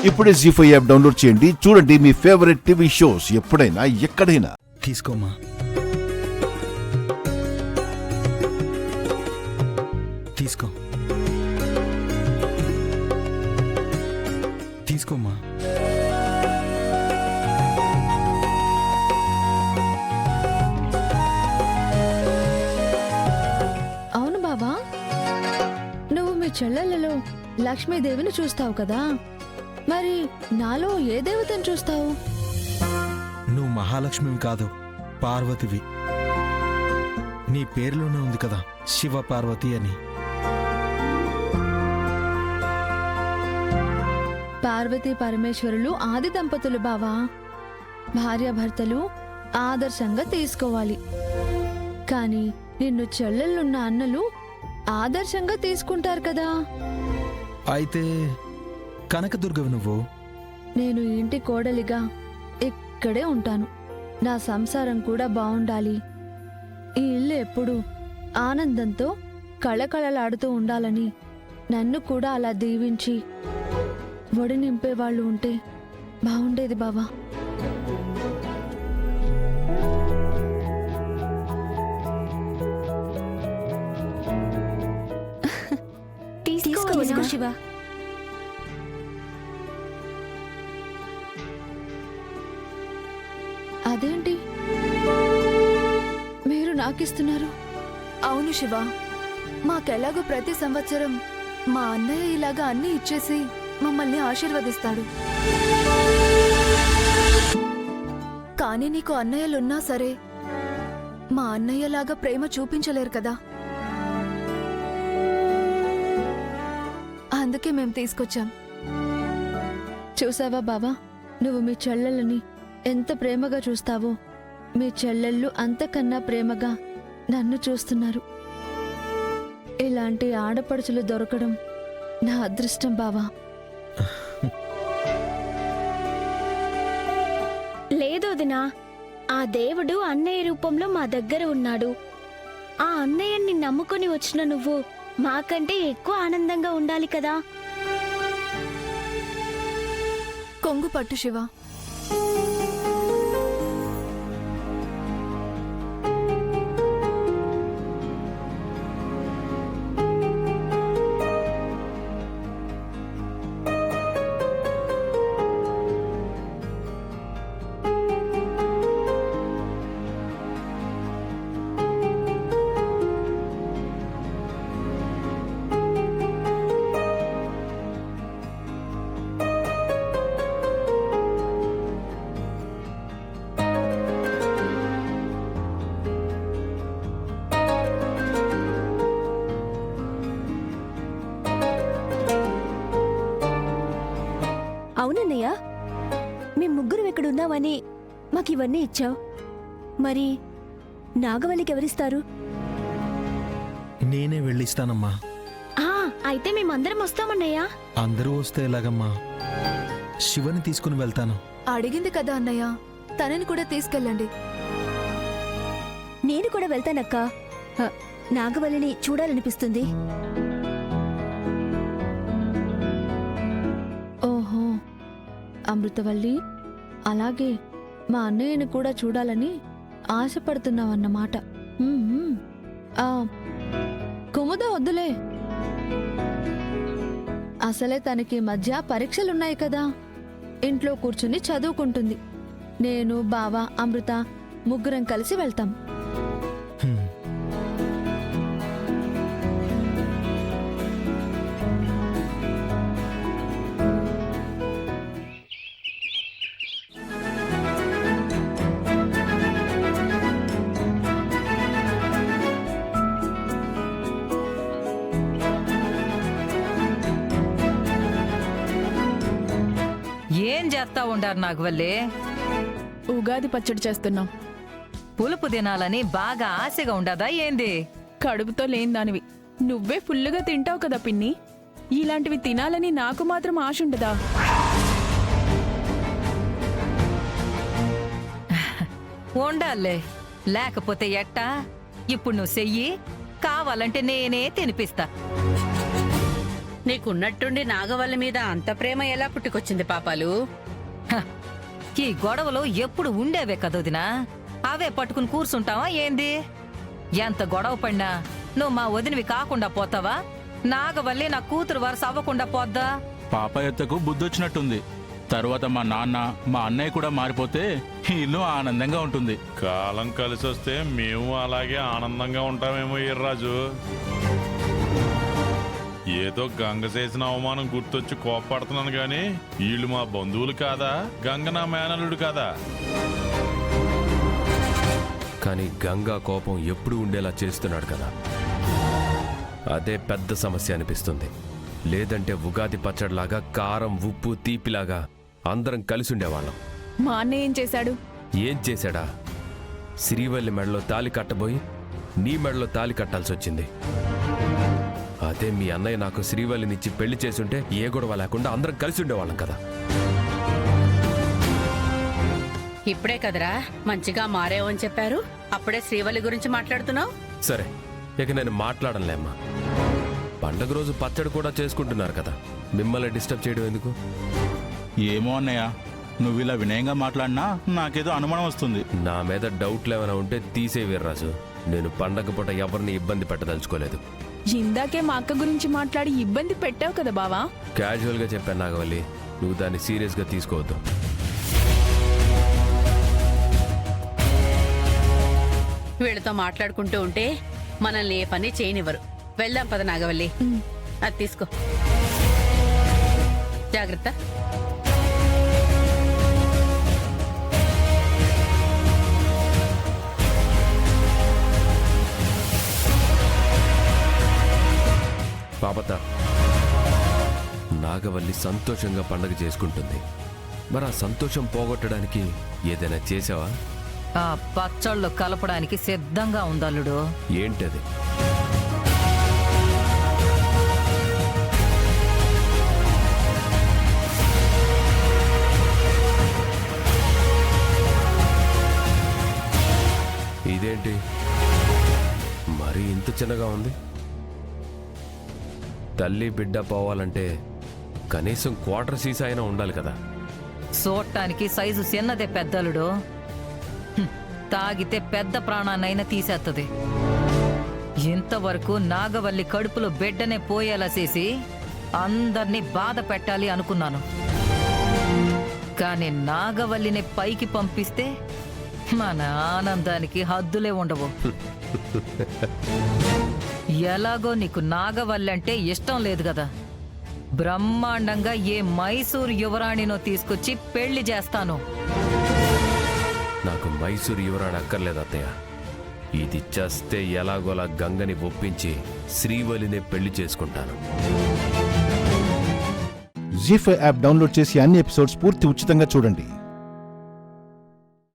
ఇప్పుడే జీ5 app download చేయండి. చూడండి మీ ఫేవరెట్ టీవీ షోస్ ఎప్పుడైనా ఎక్కడైనా. తీసుకోమ్మా. తీసుకో. తీసుకోమ్మా. అవును బాబా, నువ్వు మీ చెల్లెళ్ళలో లక్ష్మీదేవిని చూస్తావు కదా, మరి నాలో ఏ దేవతను చూస్తావు? నువ్వు మహాలక్ష్మివి కాదు, పార్వతివి. నీ పేరులోనే ఉంది కదా శివ పార్వతి అని. పార్వతీ పరమేశ్వరులు ఆది దంపతులు బావా. భార్యాభర్తలు ఆదర్శంగా తీసుకోవాలి, కానీ నిన్ను చెల్లెళ్ళున్న అన్నలు ఆదర్శంగా తీసుకుంటారు కదా. అయితే కనకదుర్గవి నువ్వు. నేను ఇంటి కోడలిగా ఇక్కడే ఉంటాను. నా సంసారం కూడా బావుండాలి. ఈ ఇల్లు ఎప్పుడూ ఆనందంతో కళకళలాడుతూ ఉండాలని నన్ను కూడా అలా దీవించి ఒడి నింపేవాళ్ళు ఉంటే బావుండేది బావా. తీసుకో శివ. అదేంటి మీరు నాకిస్తున్నారు? అవును శివ, మాకెలాగో ప్రతి సంవత్సరం మా అన్నయ్య ఇలాగా అన్ని ఇచ్చేసి మమ్మల్ని ఆశీర్వదిస్తాడు. కానీ నీకు అన్నయ్యలున్నా సరే మా అన్నయ్యలాగా ప్రేమ చూపించలేరు కదా, అందుకే మేం తీసుకొచ్చాం. చూసావా బావా, నువ్వు మీ చెల్లెళ్ళని ఎంత ప్రేమగా చూస్తావో, మీ చెల్లెళ్ళు అంతకన్నా ప్రేమగా నన్ను చూస్తున్నారు. ఇలాంటి ఆడపడుచులు దొరకడం నా అదృష్టం బావా. లేదు వదినా, ఆ దేవుడు అన్నయ్య రూపంలో మా దగ్గర ఉన్నాడు. ఆ అన్నయ్యని నమ్ముకొని వచ్చిన నువ్వు మాకంటే ఎక్కువ ఆనందంగా ఉండాలి కదా. కొంగు పట్టు శివ. అవునన్నయ్య, మీ ముగ్గురు ఎక్కడున్నావని మాకివన్నీ ఇచ్చావు. మరి నాగవల్లికి ఎవరిస్తారు? నేనే వెళ్ళిస్తానమ్మా. అయితే మేమందరం వస్తామన్నయ్యా. అందరూ వస్తే ఎలాగమ్మా? శివని తీసుకుని వెళ్తాను. అడిగింది కదా అన్నయ్య, తనని కూడా తీసుకెళ్ళండి. నేను కూడా వెళ్తానక్క. నాగవల్లిని చూడాలనిపిస్తుంది. ఓహో, అమృతవల్లి, అలాగే మా అన్నయ్యని కూడా చూడాలని ఆశపడుతున్నావన్నమాట. కుముద వద్దులే, అసలే తనకి మధ్య పరీక్షలున్నాయి కదా. ఇంట్లో కూర్చుని చదువుకుంటుంది. నేను, బావ, అమృత ముగ్గురం కలిసి వెళ్తాం. ఏం చేస్తా ఉండారు నాగవల్లి? ఉగాది పచ్చడి చేస్తున్నాం. పులుపు తినాలని బాగా ఆశగా ఉండదా ఏంది? కడుపుతో లేని దానివి నువ్వే ఫుల్లుగా తింటావు కదా పిన్ని. ఇలాంటివి తినాలని నాకు మాత్రం ఆశ ఉండదా? ఉండాలే, లేకపోతే ఎట్టా? ఇప్పుడు నువ్వు చెయ్యి, కావాలంటే నేనే తినిపిస్తా. నీకున్నట్టుండి నాగవల్లి మీద అంత ప్రేమ ఎలా పుట్టుకొచ్చింది పాపాలు? హ, ఈ గొడవలు ఎప్పుడు ఉండేవే కదోదినా, అవే పట్టుకుని కూర్చుంటావా ఏంది? ఎంత గొడవ పడినా నువ్వు మా వదినవి కాకుండా పోతావా? నాగవల్లి నా కూతురు వరుస అవ్వకుండా పోద్దా? పాపయత్తకు బుద్ధొచ్చినట్టుంది. తరువాత మా నాన్న మా అన్నయ్య కూడా మారిపోతే ఈ ఇల్లు ఆనందంగా ఉంటుంది. కాలం కలిసి వస్తే మేము అలాగే ఆనందంగా ఉంటామేమో ఈర్రాజు. ఏదో గంగ చేసిన అవమానం గుర్తొచ్చి కోపడుతున్నాను గాని వీళ్ళు మా బంధువులు కాదా? గంగ నా మేనల్లుడు కాదా? కానీ గంగా కోపం ఎప్పుడు ఉండేలా చేస్తున్నాడు కదా, అదే పెద్ద సమస్య అనిపిస్తుంది. లేదంటే ఉగాది పచ్చడిలాగా కారం ఉప్పు తీపిలాగా అందరం కలిసి ఉండేవాళ్ళం. మా అన్నయ్య ఏం చేశాడు? ఏం చేశాడా? శ్రీవల్లి మెడలో తాలి కట్టబోయి నీ మెడలో తాలి కట్టాల్సి వచ్చింది. అదే మీ అన్నయ్య నాకు శ్రీవల్లినిచ్చి పెళ్లి చేసుంటే ఏ గొడవ లేకుండా అందరం కలిసి ఉండేవాళ్ళం కదా. ఇప్పుడే కదరా మంచిగా మారేవని చెప్పారు, అప్పుడే శ్రీవల్లి గురించి మాట్లాడుతున్నావు. సరే, ఇక నేను మాట్లాడలేమ్మా. పండగ రోజు పచ్చడి కూడా చేసుకుంటున్నారు కదా, మిమ్మల్ని డిస్టర్బ్ చేయడం ఎందుకు? ఏమో అన్నయ్య, నువ్వు ఇలా వినయంగా మాట్లాడినా నాకేదో అనుమానం వస్తుంది. నా మీద డౌట్లు ఏమైనా ఉంటే తీసే వీర్రాజు. నేను పండగ పూట ఎవరిని ఇబ్బంది పెట్టదలుచుకోలేదు. ఇందాకే మా అక్క గురించి మాట్లాడి ఇబ్బంది పెట్టావు కదా బావా. క్యాజువల్గా చెప్పాను నాగవల్లి, నువ్వు దాన్ని సీరియస్గా తీసుకోవద్దు. వీళ్ళతో మాట్లాడుకుంటూ ఉంటే మనల్ని ఏ పని చేయనివ్వరు. వెళ్దాం పద నాగవల్లి. అది తీసుకో, జాగ్రత్త. పాపత, నాగవల్లి సంతోషంగా పండగ చేసుకుంటుంది. మరి ఆ సంతోషం పోగొట్టడానికి ఏదైనా చేసావా? ఆ పచ్చళ్ళు కలపడానికి సిద్ధంగా ఉందల్లుడు. ఏంటది? ఇదేంటి మరి ఇంత చిన్నగా ఉంది? తల్లి బిడ్డ పోవాలంటే కనీసం క్వార్టర్ సీసా అయినా ఉండాలి కదా. చూడటానికి సైజు చిన్నదే పెద్దలుడు, తాగితే పెద్ద ప్రాణాన్నైనా తీసేత్తది. ఇంతవరకు నాగవల్లి కడుపులో బిడ్డనే పోయేలా చేసి అందర్నీ బాధ పెట్టాలి అనుకున్నాను. కానీ నాగవల్లిని పైకి పంపిస్తే మన ఆనందానికి హద్దులే ఉండవు. ఎలాగో నీకు నాగవల్లి అంటే ఇష్టం లేదు కదా, బ్రహ్మాండంగా ఏ మైసూరు యువరాణినో తీసుకొచ్చి పెళ్లి చేస్తాను. నాకు మైసూరు యువరాణి అక్కర్లేదు అత్తయ్య. ఇది చేస్తే ఎలాగోలా గంగని ఒప్పించి శ్రీవల్లినే పెళ్లి చేసుకుంటాను. జీ5 యాప్ డౌన్లోడ్ చేసి అన్ని ఎపిసోడ్స్ పూర్తి ఉచితంగా చూడండి.